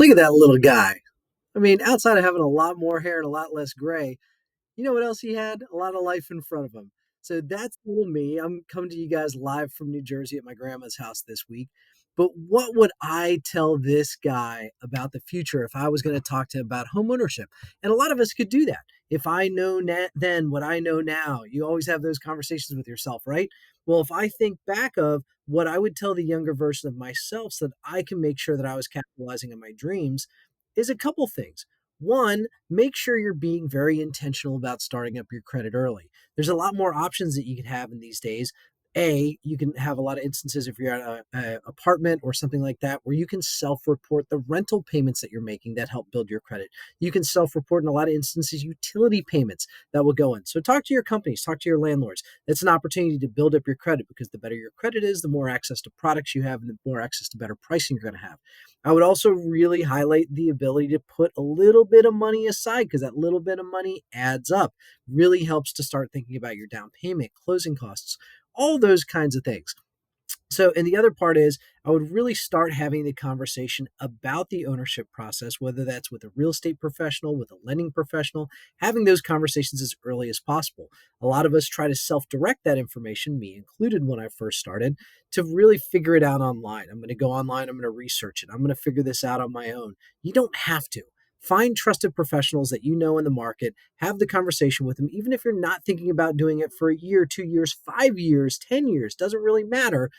Look at that little guy. I mean, outside of having a lot more hair and a lot less gray, you know what else he had? A lot of life in front of him. So that's little me. I'm coming to you guys live from New Jersey at my grandma's house this week. But what would I tell this guy about the future if I was going to talk to him about home ownership? And a lot of us could do that. If I know then what I know now, you always have those conversations with yourself, right? Well, if I think back of what I would tell the younger version of myself so that I can make sure that I was capitalizing on my dreams, is a couple things. One, make sure you're being very intentional about starting up your credit early. There's a lot more options that you can have in these days. You can have a lot of instances if you're at a apartment or something like that where you can self-report the rental payments that you're making that help build your credit. You can self-report in a lot of instances utility payments that will go in. So talk to your companies, talk to your landlords. It's an opportunity to build up your credit because the better your credit is, the more access to products you have and the more access to better pricing you're going to have. I would also really highlight the ability to put a little bit of money aside because that little bit of money adds up. Really helps to start thinking about your down payment, closing costs, all those kinds of things. So, and the other part is, I would really start having the conversation about the ownership process, whether that's with a real estate professional, with a lending professional, having those conversations as early as possible. A lot of us try to self direct that information, me included when I first started, to really figure it out online. I'm going to go online, I'm going to research it, I'm going to figure this out on my own. You don't have to. Find trusted professionals that you know in the market, have the conversation with them, even if you're not thinking about doing it for a year, 2 years, 5 years, 10 years, doesn't really matter.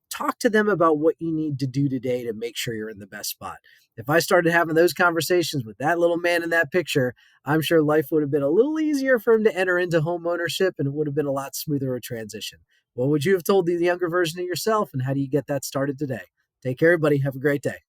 Talk to them about what you need to do today to make sure you're in the best spot. If I started having those conversations with that little man in that picture, I'm sure life would have been a little easier for him to enter into home ownership and it would have been a lot smoother a transition. What would you have told the younger version of yourself and how do you get that started today? Take care, everybody. Have a great day.